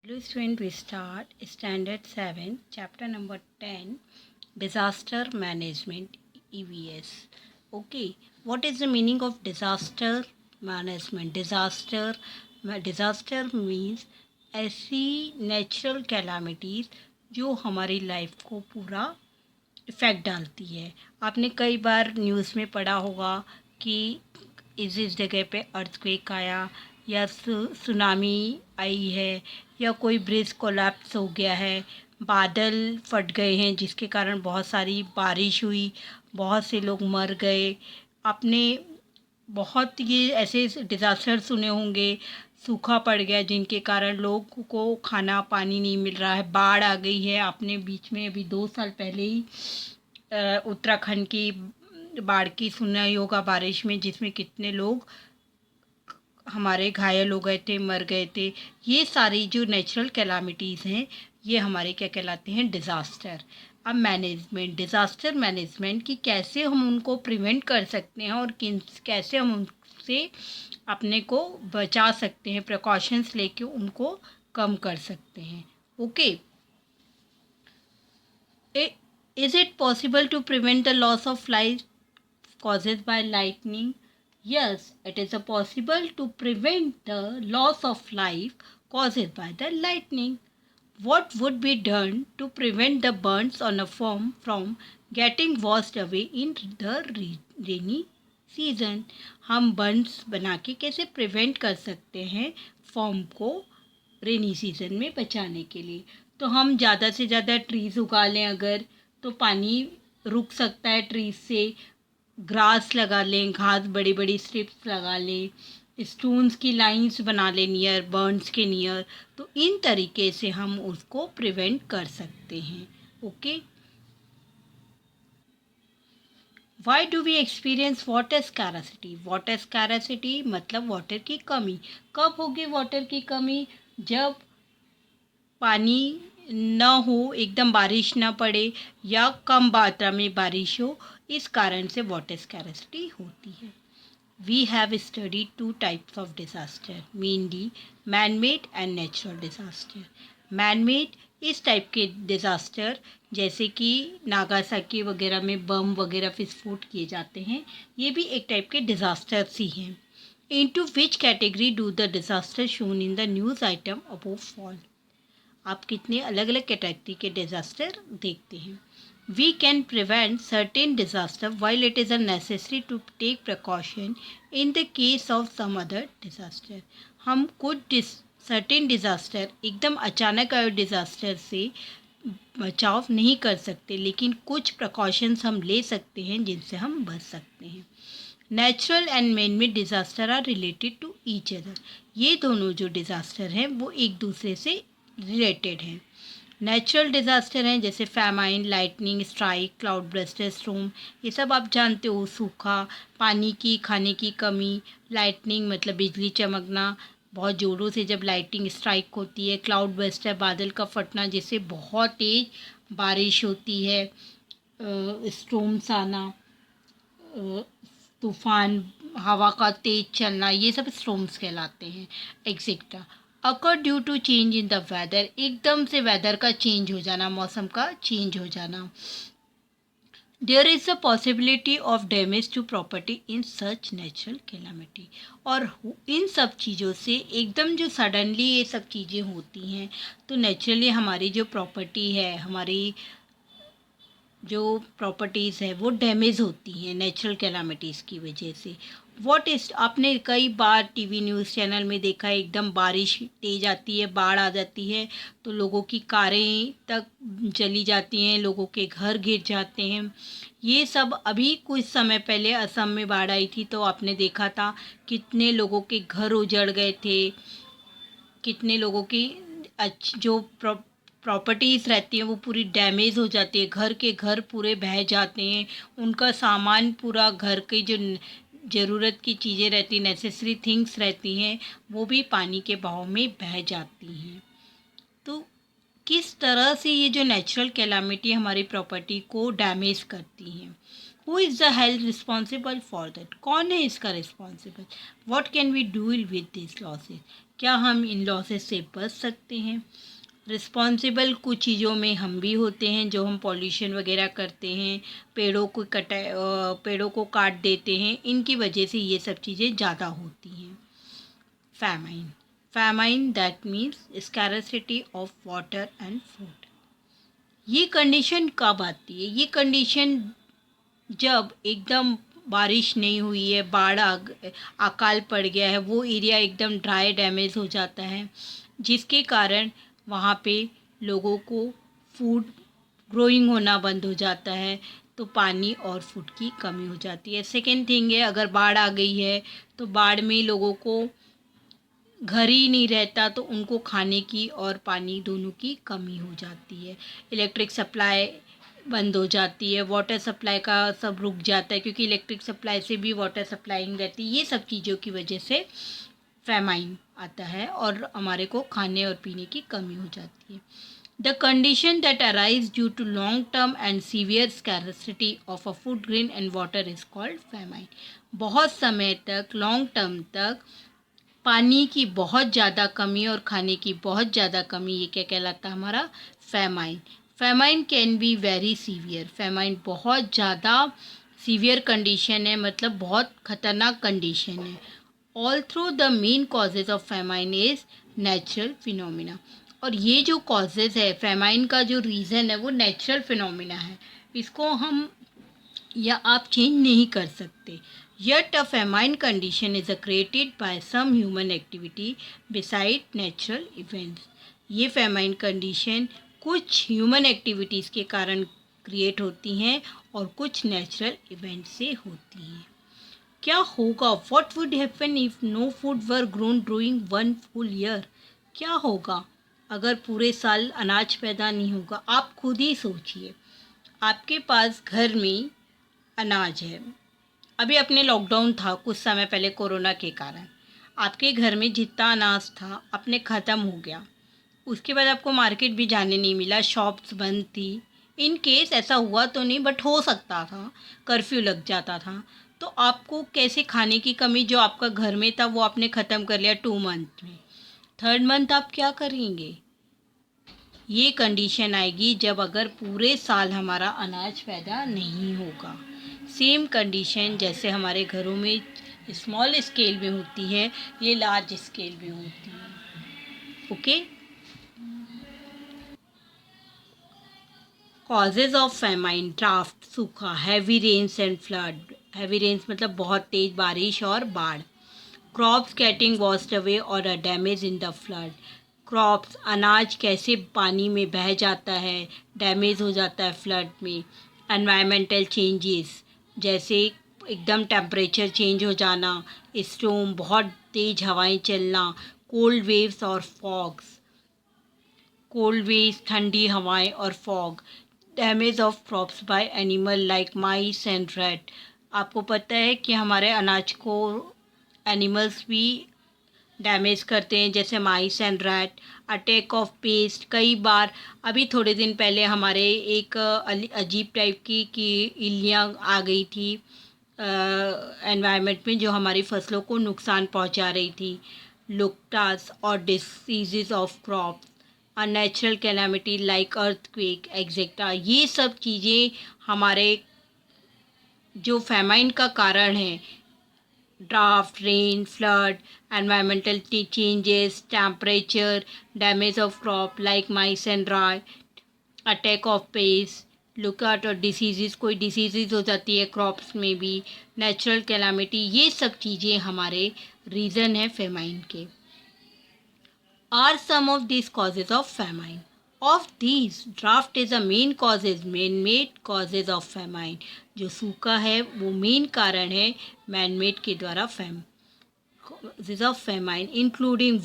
Hello student, we start standard 7 chapter number 10 disaster management EVS. Okay, what is the meaning of disaster management? Disaster means ऐसी natural calamities जो हमारी life को पूरा effect डालती है। आपने कई बार न्यूज़ में पढ़ा होगा कि इस जगह पे अर्थक्वेक आया या सुनामी आई है या कोई ब्रिज कोलैप्स हो गया है, बादल फट गए हैं जिसके कारण बहुत सारी बारिश हुई, बहुत से लोग मर गए। आपने बहुत ये ऐसे डिज़ास्टर सुने होंगे, सूखा पड़ गया जिनके कारण लोगों को खाना पानी नहीं मिल रहा है, बाढ़ आ गई है। आपने बीच में अभी 2 साल पहले ही उत्तराखंड की बाढ़ की सुना ही होगा, बारिश में, जिसमें कितने लोग हमारे घायल हो गए थे, मर गए थे। ये सारी जो नेचुरल कैलामिटीज़ हैं ये हमारे क्या कहलाते हैं? डिज़ास्टर। अब डिज़ास्टर मैनेजमेंट की कैसे हम उनको प्रिवेंट कर सकते हैं और कैसे हम उनसे अपने को बचा सकते हैं, प्रिकॉशंस लेके उनको कम कर सकते हैं। Okay, is it possible to prevent the loss of life caused by lightning? Yes, it is possible to prevent the loss of life caused by the lightning. What would be done to prevent the burns on a farm from getting washed away in the rainy season? हम Burns बना के कैसे prevent कर सकते हैं form को rainy season में बचाने के लिए? तो हम ज़्यादा से ज़्यादा ट्रीज़ उगा लें अगर, तो पानी रुक सकता है ट्रीज से। ग्रास लगा लें, घास बड़ी बड़ी स्ट्रिप्स लगा लें, स्टोन्स की लाइंस बना लें नियर बर्न्स के नियर, तो इन तरीके से हम उसको प्रिवेंट कर सकते हैं। Okay, why do we experience water scarcity? Water scarcity मतलब वाटर की कमी। कब होगी वाटर की कमी? जब पानी न हो, एकदम बारिश ना पड़े या कम मात्रा में बारिश हो, इस कारण से वाटर स्कैरसिटी होती है। We have studied 2 types of disaster, mainly man-made and natural disaster. Man-made इस टाइप के डिज़ास्टर जैसे कि नागासाकी वगैरह में बम वगैरह विस्फोट किए जाते हैं, ये भी एक टाइप के डिज़ास्टर्स ही हैं। Into which category do the disaster shown in the news item above fall? आप कितने अलग अलग कैटेगरी के डिज़ास्टर देखते हैं। We can prevent certain disaster while it is a necessary to take precaution in the case of some other disaster. हम कुछ certain disaster, एकदम अचानक आए डिज़ास्टर से बचाव नहीं कर सकते, लेकिन कुछ प्रिकॉशंस हम ले सकते हैं जिनसे हम बच सकते हैं। Natural and man made disaster are related to each other. ये दोनों जो डिज़ास्टर हैं वो एक दूसरे से रिलेटेड हैं। नेचुरल डिज़ास्टर हैं जैसे famine, lightning strike, cloud buster storm, ये सब आप जानते हो। सूखा, पानी की, खाने की कमी। लाइटनिंग मतलब बिजली चमकना, बहुत ज़ोरों से जब लाइटिंग स्ट्राइक होती है। क्लाउड बस्टर बादल का फटना जिससे बहुत तेज़ बारिश होती है। स्टॉर्म्स आना, तूफान, हवा का तेज चलना, ये सब स्टॉर्म्स कहलाते हैं। Etcetera occur due to change in the weather, एकदम से वेदर का चेंज हो जाना, मौसम का चेंज हो जाना। There is a possibility of damage to property in such natural calamity. और इन सब चीज़ों से एकदम जो सडनली ये सब चीज़ें होती हैं तो नेचुरली हमारी जो प्रॉपर्टी है, हमारी जो प्रॉपर्टीज़ है वो डैमेज होती हैं नेचुरल कैलामिटीज़ की वजह से। व्हाट इज़, आपने कई बार टीवी न्यूज़ चैनल में देखा है, एकदम बारिश तेज़ आती है, बाढ़ आ जाती है तो लोगों की कारें तक चली जाती हैं, लोगों के घर गिर जाते हैं। ये सब अभी कुछ समय पहले असम में बाढ़ आई थी तो आपने देखा था कितने लोगों के घर उजड़ गए थे, कितने लोगों की जो प्रॉपर्टीज़ रहती हैं वो पूरी डैमेज हो जाती है, घर के घर पूरे बह जाते हैं, उनका सामान पूरा, घर की जो ज़रूरत की चीज़ें रहती, नेसेसरी थिंग्स रहती हैं, वो भी पानी के बहाव में बह जाती हैं। तो किस तरह से ये जो नेचुरल कैलामिटी हमारी प्रॉपर्टी को डैमेज करती हैं? Who is the health responsible for that? कौन है इसका responsible? What can we do with this losses? क्या हम इन लॉसेस से बच सकते हैं? रिस्पॉन्सिबल कुछ चीज़ों में हम भी होते हैं, जो हम पॉल्यूशन वगैरह करते हैं, पेड़ों को काट देते हैं, इनकी वजह से ये सब चीज़ें ज़्यादा होती हैं। Famine that means scarcity of water and food. ये कंडीशन कब आती है? ये कंडीशन जब एकदम बारिश नहीं हुई है, अकाल पड़ गया है, वो एरिया एकदम ड्राई डैमेज हो जाता है, जिसके कारण वहाँ पे लोगों को फूड ग्रोइंग होना बंद हो जाता है, तो पानी और फूड की कमी हो जाती है। सेकेंड थिंग है, अगर बाढ़ आ गई है तो बाढ़ में लोगों को घर ही नहीं रहता, तो उनको खाने की और पानी दोनों की कमी हो जाती है। इलेक्ट्रिक सप्लाई बंद हो जाती है, वाटर सप्लाई का सब रुक जाता है, क्योंकि इलेक्ट्रिक सप्लाई से भी वाटर सप्लाइंग रहती है। ये सब चीज़ों की वजह से फैमाइन आता है और हमारे को खाने और पीने की कमी हो जाती है। The condition that arise due to long term and severe scarcity of a food grain and water is called famine. बहुत समय तक, लॉन्ग टर्म तक पानी की बहुत ज़्यादा कमी और खाने की बहुत ज़्यादा कमी, ये क्या कहलाता है? हमारा famine. Famine can be very severe. Famine बहुत ज़्यादा सीवियर कंडीशन है, मतलब बहुत ख़तरनाक कंडीशन है। All through the main causes of famine is natural phenomena. और ये जो कॉजेज़ है, फैमाइन का जो रीज़न है, वो नेचुरल फिनोमिना है। इसको हम या आप चेंज नहीं कर सकते। Yet a famine condition is created by some human activity beside natural events. ये famine condition कुछ human activities के कारण क्रिएट होती हैं और कुछ natural events से होती हैं। क्या होगा? What would happen if no food were grown during one full year? क्या होगा अगर पूरे साल अनाज पैदा नहीं होगा? आप खुद ही सोचिए, आपके पास घर में अनाज है, अभी अपने लॉकडाउन था कुछ समय पहले कोरोना के कारण, आपके घर में जितना अनाज था अपने ख़त्म हो गया। उसके बाद आपको मार्केट भी जाने नहीं मिला, शॉप्स बंद थी। इन केस ऐसा हुआ तो नहीं, बट हो सकता था, कर्फ्यू लग जाता था, तो आपको कैसे खाने की कमी जो आपका घर में था वो आपने ख़त्म कर लिया 2 मंथ में। थर्ड मंथ आप क्या करेंगे? ये कंडीशन आएगी जब अगर पूरे साल हमारा अनाज पैदा नहीं होगा। सेम कंडीशन जैसे हमारे घरों में स्मॉल स्केल में होती है, ये लार्ज स्केल में होती है। Okay. Causes of famine: drought, सूखा, heavy rains and flood. Heavy rains मतलब बहुत तेज बारिश और बाढ़। क्रॉप्स गेटिंग वॉश्ड अवे और a damage in the flood. Crops, अनाज कैसे पानी में बह जाता है, डैमेज हो जाता है फ्लड में। एनवायरमेंटल चेंजेस, जैसे एकदम टेम्परेचर चेंज हो जाना, स्टॉर्म, बहुत तेज़ हवाएं चलना, कोल्ड वेव्स और फॉग्स। कोल्ड वेव्स, ठंडी हवाएं और fog. Damage of crops by animal like mice and rat. आपको पता है कि हमारे अनाज को एनिमल्स भी डैमेज करते हैं, जैसे माइस and rat. Attack of paste, कई बार अभी थोड़े दिन पहले हमारे एक अजीब टाइप की इल्लियाँ आ गई थी एनवायरनमेंट में, जो हमारी फसलों को नुकसान पहुंचा रही थी। लुक्टास और diseases of crops. A natural calamity like earthquake etcetera. ये सब चीज़ें हमारे जो फैमाइन का कारण है, draft, rain, flood, environmental changes, temperature, damage of crop like mice and rot, attack of paste, lookout और डिसीज़, कोई डिसीज़ हो जाती है क्रॉप्स में भी, नेचुरल कैलामिटी, ये सब चीज़ें हमारे रीज़न है फेमाइन के। Are some of this causes of famine. Of this, drought is a main causes, man made causes of famine. जो सूखा है वो मेन कारण है मैन मेड के द्वारा causes of famine, including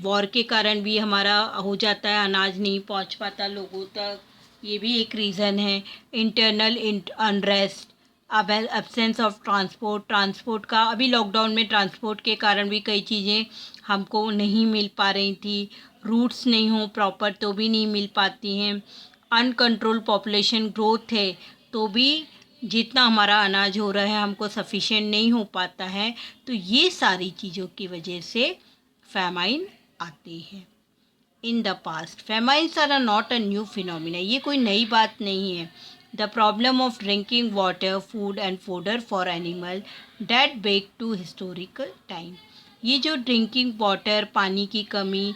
war के कारण भी हमारा हो जाता है, अनाज नहीं पहुंच पाता लोगों तक, ये भी एक रीज़न है। इंटरनल अनरेस्ट, अब एब्सेंस ऑफ ट्रांसपोर्ट का, अभी लॉकडाउन में ट्रांसपोर्ट के कारण भी कई चीज़ें हमको नहीं मिल पा रही थी। रूट्स नहीं हो प्रॉपर तो भी नहीं मिल पाती हैं। अनकंट्रोल पॉपुलेशन ग्रोथ है तो भी जितना हमारा अनाज हो रहा है हमको सफिशिएंट नहीं हो पाता है। तो ये सारी चीज़ों की वजह से फेमाइन आते हैं। In the past famines are not a new phenomena, ये कोई नई बात नहीं है। The problem of drinking water, food and fodder for animal date back to historical time. ये जो ड्रिंकिंग वाटर, पानी की कमी,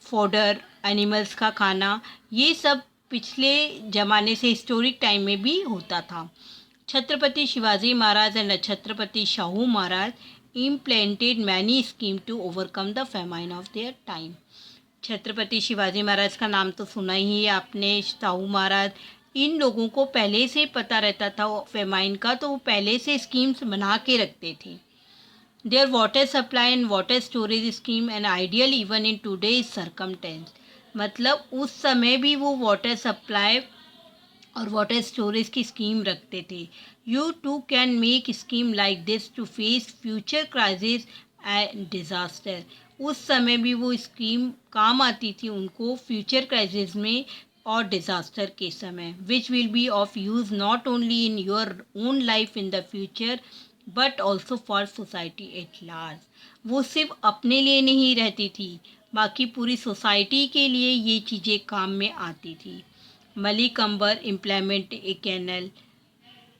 फोडर, एनिमल्स का खाना, ये सब पिछले ज़माने से हिस्टोरिक टाइम में भी होता था। Chhatrapati Shivaji Maharaj and Chhatrapati Shahu Maharaj implemented many schemes to overcome the famine of their time। Chhatrapati Shivaji Maharaj का नाम तो सुना ही है आपने, शाहू महाराज, इन लोगों को पहले से पता रहता था फेमाइन का, तो वो पहले से स्कीम्स बना के रखते थे। Their water supply and water storage scheme and ideal even in today's circumstance, मतलब उस समय भी वो वाटर सप्लाई और वाटर स्टोरेज की स्कीम रखते थे। You too can make scheme like this to face future crisis and disaster. उस समय भी वो स्कीम काम आती थी उनको फ्यूचर क्राइसिस में और डिज़ास्टर के समय, which will be of use not only in your own life in the future but also for society at large. वो सिर्फ अपने लिए नहीं रहती थी, बाकी पूरी सोसाइटी के लिए ये चीज़ें काम में आती थी। Malik Ambar implement a canal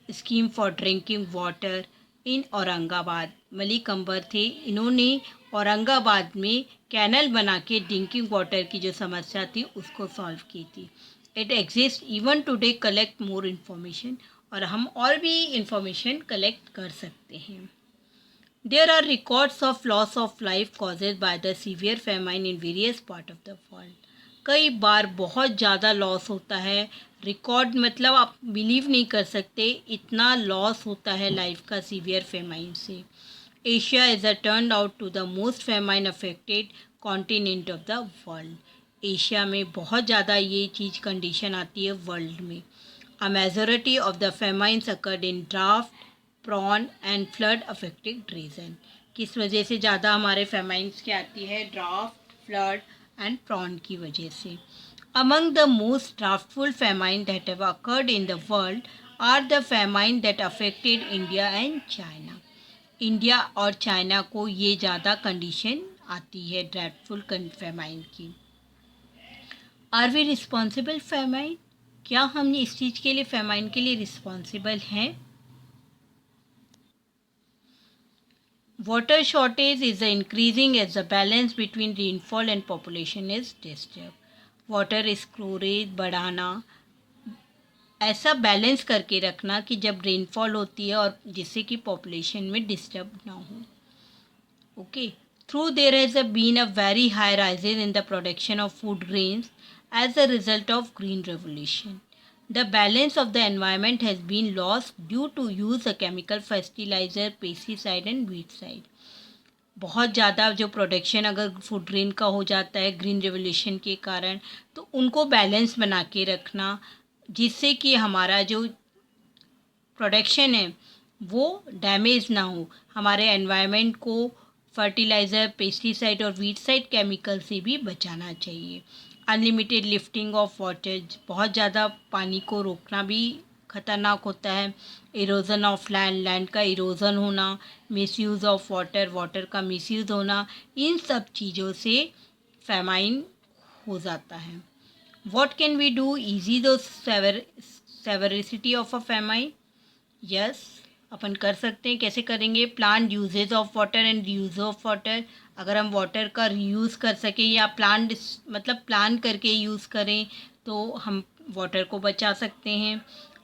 scheme for drinking water in Aurangabad. Malik Ambar थे, इन्होंने औरंगाबाद में कैनल बना के ड्रिंकिंग वाटर की जो समस्या थी उसको सॉल्व की थी। It exist even today, collect more information, और हम और भी इंफॉर्मेशन कलेक्ट कर सकते हैं। There are records of loss of life causes by the severe famine in various part of the world. कई बार बहुत ज़्यादा लॉस होता है, रिकॉर्ड मतलब आप बिलीव नहीं कर सकते इतना लॉस होता है लाइफ का सीवियर फेमाइन से। Asia is a turn out to the most famine affected continent of the world. Asia में बहुत ज़्यादा ये चीज़ कंडीशन आती है वर्ल्ड में। A majority of the famines occurred in drought, prone and flood affected region. किस वजह से ज़्यादा हमारे फेमाइन्स की आती है? ड्राफ्ट, फ्लड एंड प्रॉन की वजह से। Among the most droughful famine that have occurred in the world are the famine that affected India and China। India और चाइना को ये ज़्यादा कंडीशन आती है ड्राफ्टफुल फेमाइन की। Are we responsible famine? क्या हम इस चीज़ के लिए, फेमाइन के लिए रिस्पॉन्सिबल हैं? Water shortage is increasing as the balance between rainfall and population is disturbed। Water storage बढ़ाना, ऐसा बैलेंस करके रखना कि जब रेनफॉल होती है और जिससे कि पॉपुलेशन में डिस्टर्ब ना हो। Okay, through there has been a very high rises in the production of food grains as a result of green revolution. The balance of the environment has been lost due to use of chemical fertilizer, pesticide and weedicide। बहुत ज़्यादा जो production अगर food grain का हो जाता है green revolution के कारण, तो उनको बैलेंस बना के रखना जिससे कि हमारा जो प्रोडक्शन है वो डैमेज ना हो। हमारे एनवायरनमेंट को फर्टिलाइज़र, पेस्टिसाइड और वीडसाइड केमिकल से भी बचाना चाहिए। अनलिमिटेड लिफ्टिंग ऑफ वाटर, बहुत ज़्यादा पानी को रोकना भी खतरनाक होता है। इरोजन ऑफ लैंड, लैंड का इरोजन होना, मिसयूज़ ऑफ वाटर, वाटर का मिसयूज़ होना, इन सब चीज़ों से फेमाइन हो जाता है। What can we do ease the severity of a famine? Yes, अपन कर सकते हैं। कैसे करेंगे? Plant usages of water and reuse of water. अगर हम वाटर का रीयूज़ कर सकें या प्लांट मतलब प्लान करके यूज़ करें तो हम वाटर को बचा सकते हैं।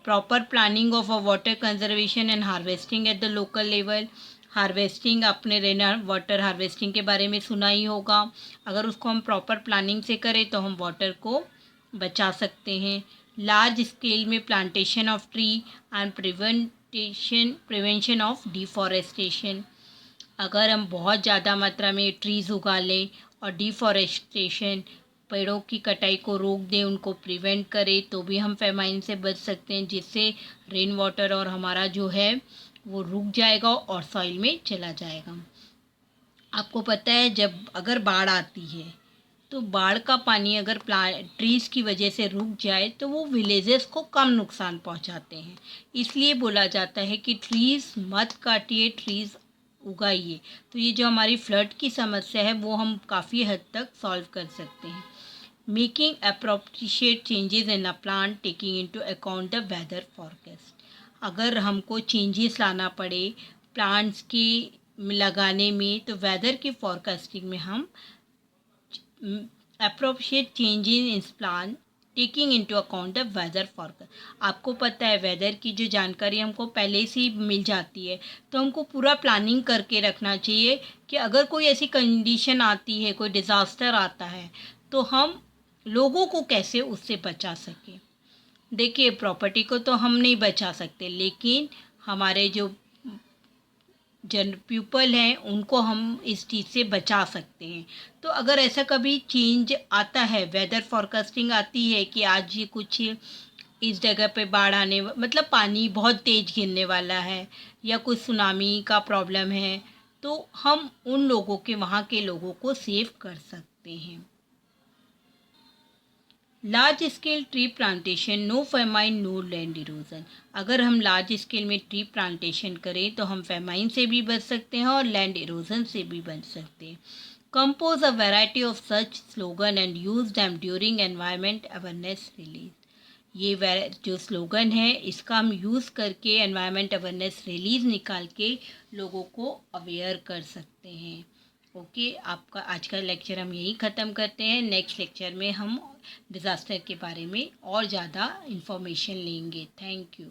Proper planning of a water conservation and harvesting at the local level. Harvesting, आपने रेन वाटर हार्वेस्टिंग के बारे में सुना ही होगा। अगर उसको हम प्रॉपर प्लानिंग से करें तो हम वाटर को बचा सकते हैं। लार्ज स्केल में plantation of tree and prevention of deforestation. अगर हम बहुत ज़्यादा मात्रा में ट्रीज़ उगा लें और डिफॉरेस्टेशन, पेड़ों की कटाई को रोक दें, उनको प्रिवेंट करें, तो भी हम फेमाइन से बच सकते हैं, जिससे रेन वाटर और हमारा जो है वो रुक जाएगा और सॉइल में चला जाएगा। आपको पता है जब अगर बाढ़ आती है तो बाढ़ का पानी अगर ट्रीज़ की वजह से रुक जाए तो वो विलेजेस को कम नुकसान पहुंचाते हैं। इसलिए बोला जाता है कि ट्रीज़ मत काटिए, ट्रीज़ उगाइए। तो ये जो हमारी फ्लड की समस्या है वो हम काफ़ी हद तक सॉल्व कर सकते हैं। Making appropriate changes in a plan taking into account the weather forecast. अगर हमको चेंजेस लाना पड़े प्लांट्स की लगाने में तो वेदर की फोरकास्टिंग में हम appropriate changes in plan taking into account the weather forecast. आपको पता है वेदर की जो जानकारी हमको पहले से ही मिल जाती है, तो हमको पूरा प्लानिंग करके रखना चाहिए कि अगर कोई ऐसी कंडीशन आती है, कोई डिज़ास्टर आता है, तो हम लोगों को कैसे उससे बचा सकें। देखिए प्रॉपर्टी को तो हम नहीं बचा सकते, लेकिन हमारे जो जन पीपल हैं उनको हम इस चीज़ से बचा सकते हैं। तो अगर ऐसा कभी चेंज आता है, वेदर फोरकास्टिंग आती है कि आज ये कुछ इस जगह पे बाढ़ आने मतलब पानी बहुत तेज़ गिरने वाला है या कुछ सुनामी का प्रॉब्लम है, तो हम उन लोगों के वहाँ के लोगों को सेव कर सकते हैं। Large scale tree plantation, no famine no land erosion. अगर हम लार्ज स्केल में ट्री प्लांटेशन करें तो हम फेमाइन से भी बच सकते हैं और लैंड इरोजन से भी बच सकते हैं। Compose a variety of such slogan and use them during environment awareness release. ये जो स्लोगन है इसका हम यूज़ करके एनवायरमेंट अवेयरनेस रिलीज निकाल के लोगों को अवेयर कर सकते हैं। ओके, आपका आज का लेक्चर हम यही ख़त्म करते हैं। नेक्स्ट लेक्चर में हम डिज़ास्टर के बारे में और ज़्यादा इन्फॉर्मेशन लेंगे। Thank you.